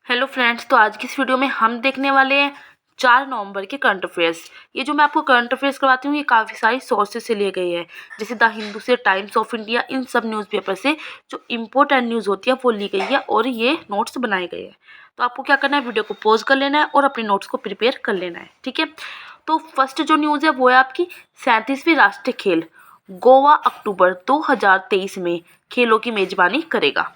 Hello friends, तो आज की इस वीडियो में हम देखने वाले हैं 4 नवंबर के करंट अफेयर्स। ये जो मैं आपको करंट अफेयर्स करवाती हूँ ये काफ़ी सारी सोर्सेज से लिए गए हैं, जैसे द हिंदू से, टाइम्स ऑफ इंडिया, इन सब न्यूज़पेपर से जो इम्पोर्टेंट न्यूज़ होती है वो ली गई है और ये नोट्स बनाए गए हैं। तो आपको क्या करना है, वीडियो को पॉज कर लेना है और अपने नोट्स को प्रिपेयर कर लेना है, ठीक है। तो फर्स्ट जो न्यूज़ है वो है आपकी 37वीं राष्ट्रीय खेल गोवा अक्टूबर 2023 में खेलों की मेजबानी करेगा।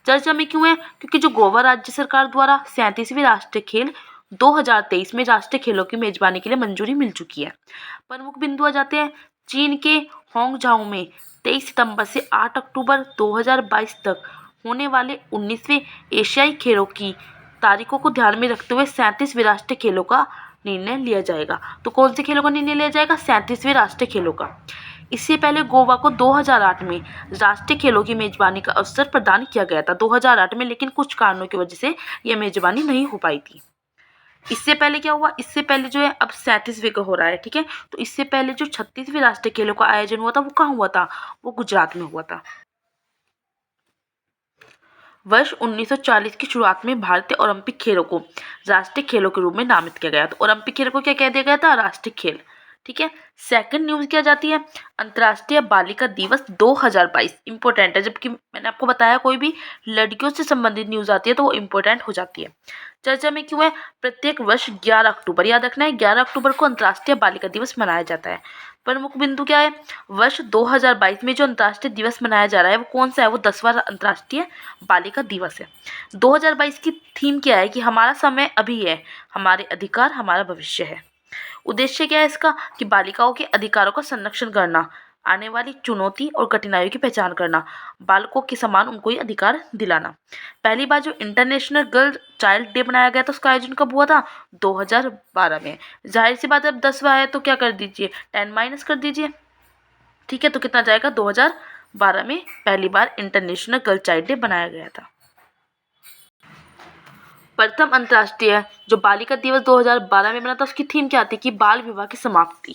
चर्चा में क्यों है? क्योंकि जो गोवा राज्य सरकार द्वारा 37वीं राष्ट्रीय खेल 2023 में राष्ट्रीय खेलों की मेजबानी के लिए मंजूरी मिल चुकी है। प्रमुख बिंदु आ जाते हैं, चीन के होंगझाओ में 23 सितंबर से 8 अक्टूबर 2022 तक होने वाले 19वें एशियाई खेलों की तारीखों को ध्यान में रखते हुए 37वें राष्ट्रीय खेलों का निर्णय लिया जाएगा। तो कौन से खेलों का निर्णय लिया जाएगा? 37वें राष्ट्रीय खेलों का। इससे पहले गोवा को 2008 में राष्ट्रीय खेलों की मेजबानी का अवसर प्रदान किया गया था 2008 में, लेकिन कुछ कारणों की वजह से यह मेजबानी नहीं हो पाई थी। इससे पहले क्या हुआ? इससे पहले जो है अब 37वें का हो रहा है, ठीक है। तो इससे पहले जो 36वें राष्ट्रीय खेलों का आयोजन हुआ था वो कहाँ हुआ था? वो गुजरात में हुआ था। वर्ष 1940 की शुरुआत में भारतीय ओलंपिक खेलों को राष्ट्रीय खेलों के रूप में नामित किया गया। तो ओलंपिक खेलों को क्या कह दिया गया था? राष्ट्रीय खेल, ठीक है। सेकंड न्यूज क्या जाती है? अंतर्राष्ट्रीय बालिका दिवस 2022 इंपॉर्टेंट है, जबकि मैंने आपको बताया कोई भी लड़कियों से संबंधित न्यूज आती है तो वो इंपॉर्टेंट हो जाती है। चर्चा में क्यों है? प्रत्येक वर्ष 11 अक्टूबर, याद रखना है, 11 अक्टूबर को अंतर्राष्ट्रीय बालिका दिवस मनाया जाता है। प्रमुख बिंदु क्या है? वर्ष 2022 में जो अंतर्राष्ट्रीय दिवस मनाया जा रहा है वो कौन सा है? वो 10वां अंतर्राष्ट्रीय बालिका दिवस है। 2022 की थीम क्या है? कि हमारा समय अभी है, हमारे अधिकार हमारा भविष्य है। उद्देश्य क्या है इसका? कि बालिकाओं के अधिकारों का संरक्षण करना, आने वाली चुनौती और कठिनाइयों की पहचान करना, बालकों के समान उनको ये अधिकार दिलाना। पहली बार जो इंटरनेशनल गर्ल चाइल्ड डे बनाया गया था उसका आयोजन कब हुआ था? 2012 में। जाहिर सी बात है, अब 10वां है तो क्या कर दीजिए, 10 माइनस कर दीजिए, ठीक है। तो कितना जाएगा? 2012 में पहली बार इंटरनेशनल गर्ल चाइल्ड डे बनाया गया था। प्रथम अंतर्राष्ट्रीय जो बालिका दिवस 2012 में बना था उसकी थीम क्या थी? कि बाल विवाह की समाप्ति।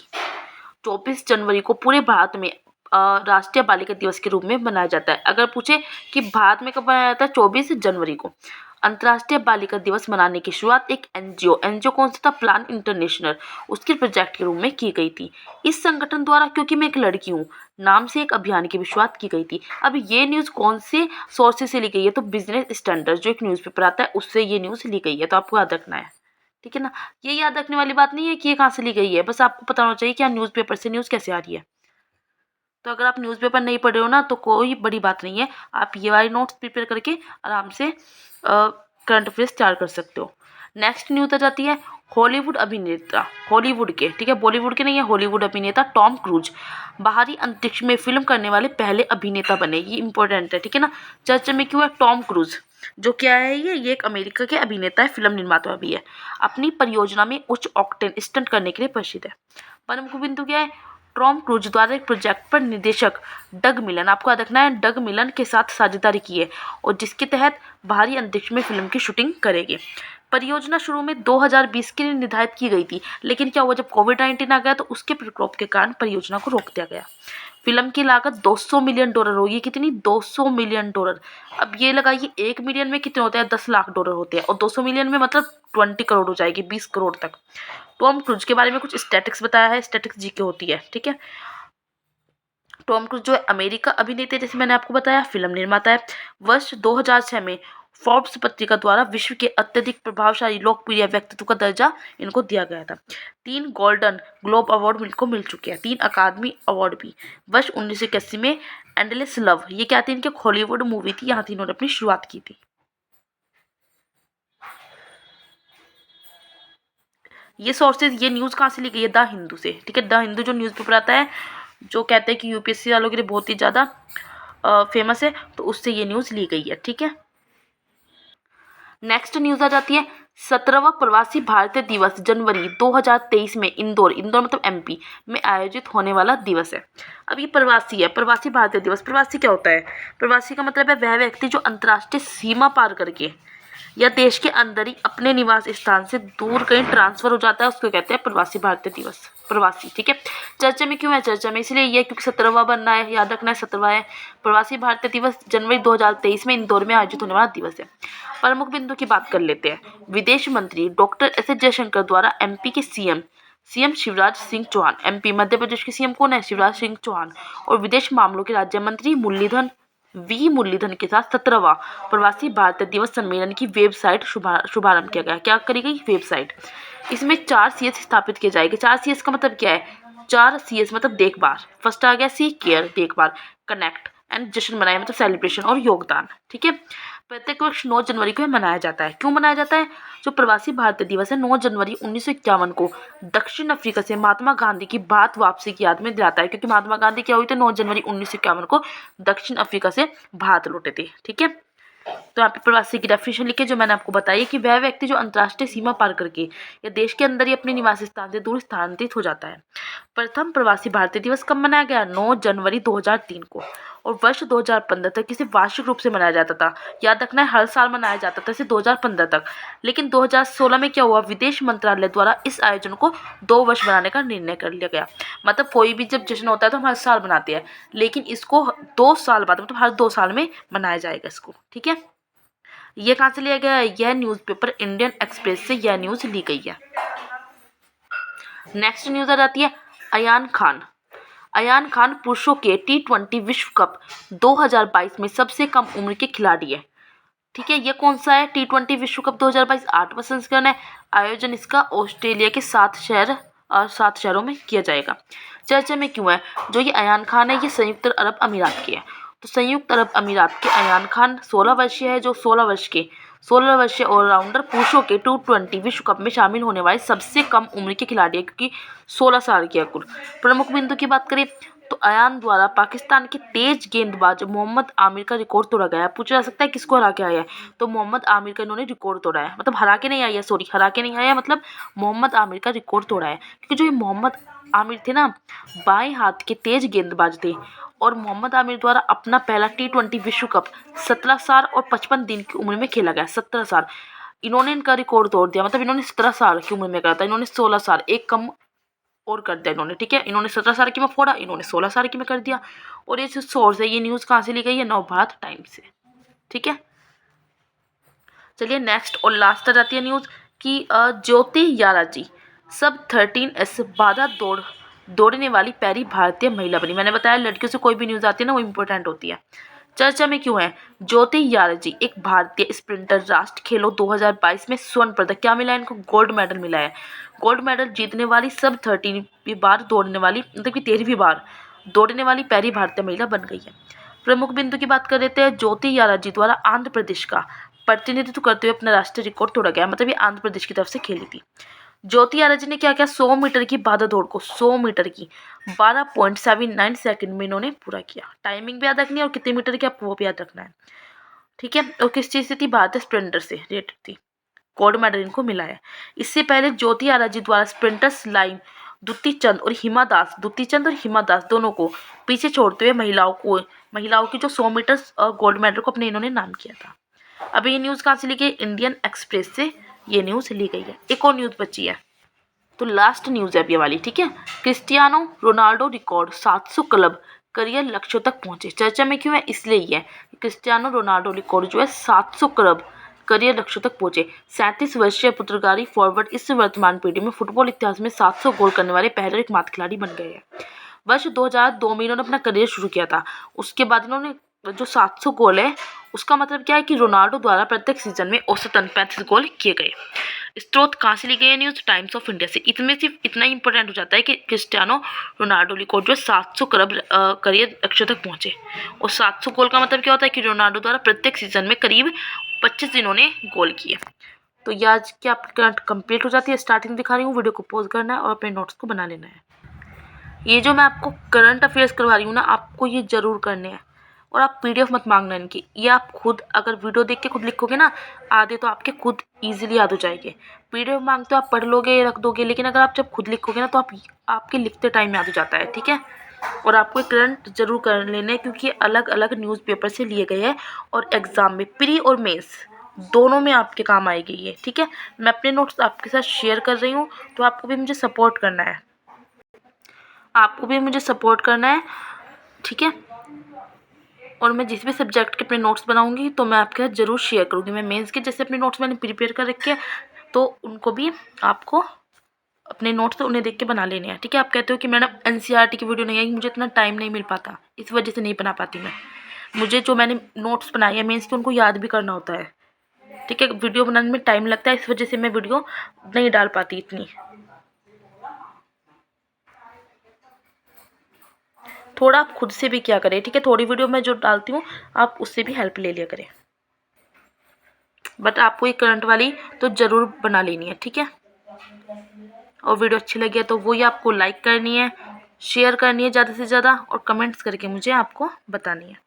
24 जनवरी को पूरे भारत में राष्ट्रीय बालिका दिवस के रूप में मनाया जाता है। अगर पूछे कि भारत में कब मनाया जाता है? 24 जनवरी को। अंतर्राष्ट्रीय बालिका दिवस मनाने की शुरुआत एक एनजीओ कौन सा था? प्लान इंटरनेशनल, उसके प्रोजेक्ट के रूप में की गई थी। इस संगठन द्वारा क्योंकि मैं एक लड़की हूँ नाम से एक अभियान की भी शुरुआत की गई थी। अब ये न्यूज़ कौन से सोर्सेज से ली गई है? तो बिजनेस स्टैंडर्ड जो एक न्यूज़पेपर आता है उससे ये न्यूज़ ली गई है, तो आपको याद रखना है, ठीक है ना। ये याद रखने वाली बात नहीं है कि ये कहाँ से ली गई है, बस आपको पता होना चाहिए कि न्यूज़पेपर से न्यूज़ कैसे आ रही है। तो अगर आप न्यूज़पेपर नहीं पढ़ रहे हो ना तो कोई बड़ी बात नहीं है, आप ये वाली नोट्स प्रिपेयर करके आराम से करंट अफेयर्स तैयार कर सकते हो। नेक्स्ट न्यूज़ आ जाती है हॉलीवुड अभिनेता, हॉलीवुड के, ठीक है, बॉलीवुड के नहीं है, हॉलीवुड अभिनेता टॉम क्रूज बाहरी अंतरिक्ष में फिल्म करने वाले पहले अभिनेता बने। ये इंपॉर्टेंट है, ठीक है ना। चर्चा में क्यों है? टॉम क्रूज जो क्या है, ये एक अमेरिका के अभिनेता है, फिल्म निर्माता भी है। अपनी परियोजना में उच्च ऑक्टेन स्टंट करने के लिए प्रसिद्ध है। प्रमुख बिंदु क्या है? टॉम क्रूज द्वारा एक प्रोजेक्ट पर निर्देशक डग मिलन, आपको याद रखना है, डग मिलन के साथ साझेदारी की है और जिसके तहत बाहरी अंतरिक्ष में फिल्म की शूटिंग करेंगे। परियोजना शुरू में 2020 के लिए निर्धारित की गई थी, लेकिन क्या हुआ, जब कोविड-19 आ गया तो उसके प्रकोप के कारण परियोजना को रोक दिया गया। फिल्म की लागत 200 मिलियन डॉलर होगी। कितनी? 200 मिलियन डॉलर। अब ये लगाइए 1 मिलियन में कितने होते हैं? 10 लाख डॉलर होते हैं, और 200 मिलियन में मतलब 20 करोड़ हो जाएगी, 20 करोड़ तक। टॉम क्रूज के बारे में कुछ स्टैटिक्स बताया है, स्टैटिक्स जीके होती है, ठीक है। टॉम क्रूज जो है अमेरिका अभिनेता, जैसे मैंने आपको बताया, फिल्म निर्माता है। वर्ष 2006 में फोर्ब्स पत्रिका द्वारा विश्व के अत्यधिक प्रभावशाली लोकप्रिय व्यक्तित्व का दर्जा इनको दिया गया था। 3 गोल्डन ग्लोब अवार्ड इनको मिल चुके हैं, 3 अकादमी अवार्ड भी। वर्ष 1981 में एंडलेस लव, ये क्या थी? इनकी हॉलीवुड मूवी थी, यहाँ थी इन्होंने अपनी शुरुआत की थी। ये सोर्सेज, ये न्यूज़ कहाँ से ली गई है? द हिंदू से, ठीक है। द हिंदू जो न्यूज़पेपर आता है जो कहते हैं कि यूपीएससी वालों के लिए बहुत ही ज़्यादा फेमस है, तो उससे ये न्यूज़ ली गई है, ठीक है। नेक्स्ट न्यूज़ आ जाती है 17वां प्रवासी भारतीय दिवस जनवरी 2023 में इंदौर, इंदौर मतलब एमपी में आयोजित होने वाला दिवस है। अब ये प्रवासी है, प्रवासी भारतीय दिवस। प्रवासी क्या होता है? प्रवासी का मतलब है वह व्यक्ति जो अंतर्राष्ट्रीय सीमा पार करके या देश के अंदर ही अपने निवास स्थान से दूर कहीं ट्रांसफर हो जाता है, उसको कहते हैं प्रवासी भारतीय दिवस। प्रवासी, ठीक है। चर्चा में क्यों है? चर्चा में इसलिए ये क्योंकि 17वां बनना है, याद रखना है 17वां है। प्रवासी भारतीय दिवस जनवरी 2023 में इंदौर में आयोजित होने वाला दिवस है। प्रमुख बिंदु की बात कर लेते हैं। विदेश मंत्री डॉक्टर एस जयशंकर द्वारा एमपी के सीएम शिवराज सिंह चौहान, एमपी मध्य प्रदेश के सीएम कौन है? शिवराज सिंह चौहान, और विदेश मामलों के राज्य मंत्री मुरलीधरन के साथ 17वां प्रवासी भारतीय दिवस सम्मेलन की वेबसाइट शुभारंभ किया गया। क्या करी गई? वेबसाइट। इसमें 4 CS स्थापित किए जाएंगे। 4 CS का मतलब क्या है? 4 CS मतलब देखभाल, फर्स्ट आ गया सी, केयर देखभाल, कनेक्ट एंड जश्न मनाए मतलब सेलिब्रेशन, और योगदान, ठीक है। प्रत्येक वर्ष 9 जनवरी को मनाया जाता है। क्यों मनाया जाता है? जो प्रवासी भारतीय दिवस है 9 जनवरी 1951 को दक्षिण अफ्रीका से महात्मा गांधी की भारत वापसी की याद में दिलाता है, क्योंकि महात्मा गांधी क्या हुई थे? 9 जनवरी 1951 को दक्षिण अफ्रीका से भारत लौटे थे, ठीक है। तो यहाँ पे प्रवासी की डेफिनेशन लिखे जो मैंने आपको बताई कि वह व्यक्ति जो अंतर्राष्ट्रीय सीमा पार करके या देश के अंदर ही अपने निवास स्थान से दूर स्थानांतरित हो जाता है। प्रथम प्रवासी भारतीय दिवस कब मनाया गया? 9 जनवरी 2003 को, और वर्ष 2015 तक इसे वार्षिक रूप से मनाया जाता था। याद रखना है, हर साल मनाया जाता था इसे 2015 तक। लेकिन 2016 में क्या हुआ? विदेश मंत्रालय द्वारा इस आयोजन को 2 वर्ष बनाने का निर्णय कर लिया गया। मतलब कोई भी जब जश्न होता है तो हम हर साल मनाते हैं, लेकिन इसको 2 साल बाद मतलब हर 2 साल में मनाया जाएगा इसको, ठीक है। ये कहाँ से लिया गया है? यह न्यूज़पेपर इंडियन एक्सप्रेस से यह न्यूज़ ली गई है। नेक्स्ट न्यूज़ आ जाती है अयान खान पुरुषों के T20 विश्व कप 2022 में सबसे कम उम्र के खिलाड़ी है, ठीक है। ये कौन सा है? T20 विश्व कप 2022 8वां संस्करण है। आयोजन इसका ऑस्ट्रेलिया के 7 शहरों में किया जाएगा। चर्चा में क्यों है? जो ये अयान खान है ये संयुक्त अरब अमीरात के है। तो संयुक्त अरब अमीरात के अयान खान 16 वर्षीय है, जो 16 वर्षीय ऑलराउंडर पुरुषों के T20 विश्व कप में शामिल होने वाले सबसे कम उम्र के खिलाड़ी है, क्योंकि 16 साल की है कुल। प्रमुख बिंदु की बात करें तो अयान द्वारा पाकिस्तान के तेज गेंदबाज मोहम्मद आमिर का रिकॉर्ड तोड़ा गया है। पूछा जा सकता है किसको हरा के आया है? तो मोहम्मद आमिर का इन्होंने रिकॉर्ड तोड़ा है, मतलब हरा के नहीं आया, सॉरी हरा के नहीं आया, मतलब मोहम्मद आमिर का रिकॉर्ड तोड़ा है। क्योंकि जो ये मोहम्मद आमिर थे ना, बाएं हाथ के तेज गेंदबाज थे, और मोहम्मद आमिर द्वारा अपना पहला T20 विश्व कप 17 साल और 55 दिन की उम्र में खेला गया। 17 साल इन्होंने इनका रिकॉर्ड तोड़ दिया, मतलब इन्होंने 17 साल की उम्र में करा था, इन्होंने 16 साल एक कम और कर दिया इन्होंने, ठीक है। इन्होंने 17 साल की में फोड़ा, इन्होंने 16 साल की में कर दिया। और ये जो सोर्स है, ये न्यूज़ कहाँ से ली गई है? नवभारत टाइम्स से, ठीक है। चलिए नेक्स्ट और लास्ट आ जाती है न्यूज़ कि ज्योति याराजी सब 13S बाधा दौड़ने वाली पहली भारतीय महिला बनी। मैंने बताया लड़कियों से कोई भी न्यूज़ आती है ना, वो इम्पोर्टेंट होती है। चर्चा में क्यों है? ज्योति याराजी एक भारतीय स्प्रिंटर राष्ट्रीय खेलों 2022 में स्वर्ण पदक क्या मिला है इनको? गोल्ड मेडल मिला है। गोल्ड मेडल जीतने वाली सब 13वीं बार दौड़ने वाली, मतलब कि 13वीं बार दौड़ने वाली पहली भारतीय महिला बन गई है। प्रमुख बिंदु की बात कर लेते हैं। ज्योति याराजी द्वारा आंध्र प्रदेश का प्रतिनिधित्व करते हुए अपना राष्ट्रीय रिकॉर्ड तोड़ा गया, मतलब ये आंध्र प्रदेश की तरफ से खेली थी। ज्योति याराजी ने क्या किया? 100 मीटर की बाधा दौड़ को 100 मीटर की 12.79 सेकंड में इन्होंने पूरा किया। टाइमिंग भी याद रखनी है और कितने मीटर की आपको वो भी याद रखना है, ठीक है। और किस चीज़ से थी? भारतीय स्प्रिंटर से रिलेटेड थी। गोल्ड मेडल इनको मिला है। इससे पहले ज्योति याराजी द्वारा स्प्रिंटर्स लाइन दुती चंद और हिमा दास दोनों को पीछे छोड़ते हुए महिलाओं की जो 100 मीटर गोल्ड मेडल को अपने इन्होंने नाम किया था। अभी ये न्यूज़ कहाँ से ली गई? इंडियन एक्सप्रेस से ये न्यूज़ ली गई है। एक और न्यूज़ बची है, तो लास्ट न्यूज़ है अब ये वाली, ठीक है। Cristiano Ronaldo record 700 club career लक्ष्यों तक पहुंचे। चर्चा में क्यों है? इसलिए ही है क्रिस्टियानो रोनाल्डो रिकॉर्ड जो है 700 क्लब करियर लक्ष्यों तक पहुंचे। 37 वर्षीय पुर्तगाली फॉरवर्ड इस वर्तमान पीढ़ी में फुटबॉल इतिहास में 700 गोल करने वाले पहले एकमात्र खिलाड़ी बन गए हैं। वर्ष 2002 में इन्होंने अपना करियर शुरू किया था। उसके बाद इन्होंने जो 700 गोल है, उसका मतलब क्या है कि रोनाल्डो द्वारा प्रत्येक सीजन में औसतन 35 गोल किए गए। स्रोत कहाँ से ली गई है न्यूज़? टाइम्स ऑफ इंडिया से। इसमें सिर्फ इतना ही इंपॉर्टेंट हो जाता है कि क्रिस्टियानो रोनाल्डो रिकॉर्ड जो 700 क्लब करियर लक्ष्य तक पहुंचे। और 700 गोल का मतलब क्या होता है कि रोनाल्डो द्वारा प्रत्येक सीजन में करीब 25 दिनों ने गोल किए। तो ये आज की आपकी करंट कंप्लीट हो जाती है। स्टार्टिंग दिखा रही हूँ, वीडियो को पॉज करना है और अपने नोट्स को बना लेना है। ये जो मैं आपको करंट अफेयर्स करवा रही हूँ ना, आपको ये जरूर करने हैं। और आप PDF मत मांगना इनकी, ये आप खुद अगर वीडियो देख के खुद लिखोगे ना, आधे तो आपके खुद इजीली याद हो जाएंगे। PDF मांगते हो आप पढ़ लोगे रख दोगे, लेकिन अगर आप जब खुद लिखोगे ना तो आपके लिखते टाइम याद हो जाता है, ठीक है। और आपको करंट जरूर कर लेना है, क्योंकि अलग अलग न्यूज़पेपर से लिए गए हैं और एग्जाम में प्री और मेंस दोनों में आपके काम आएगी ये, ठीक है। मैं अपने नोट्स आपके साथ शेयर कर रही हूँ, तो आपको भी मुझे सपोर्ट करना है, आपको भी मुझे सपोर्ट करना है, ठीक है। और मैं जिस भी सब्जेक्ट के अपने नोट्स बनाऊंगी तो मैं आपके साथ ज़रूर शेयर करूँगी। मैं मेंस के जैसे अपने नोट्स मैंने प्रिपेयर कर रखे हैं, तो उनको भी आपको अपने नोट्स उन्हें देख के बना लेने हैं, ठीक है। आप कहते हो कि मैडम एनसीईआरटी की वीडियो नहीं आई, मुझे इतना टाइम नहीं मिल पाता, इस वजह से नहीं बना पाती मैं। मुझे जो मैंने नोट्स बनाए हैं मेंस के, उनको याद भी करना होता है, ठीक है। वीडियो बनाने में टाइम लगता है, इस वजह से मैं वीडियो नहीं डाल पाती इतनी। थोड़ा आप खुद से भी क्या करें, ठीक है। थोड़ी वीडियो मैं जो डालती हूँ आप उससे भी हेल्प ले लिया करें, बट आपको ये करंट वाली तो ज़रूर बना लेनी है, ठीक है। और वीडियो अच्छी लगी है तो वही आपको लाइक करनी है, शेयर करनी है ज़्यादा से ज़्यादा, और कमेंट्स करके मुझे आपको बतानी है।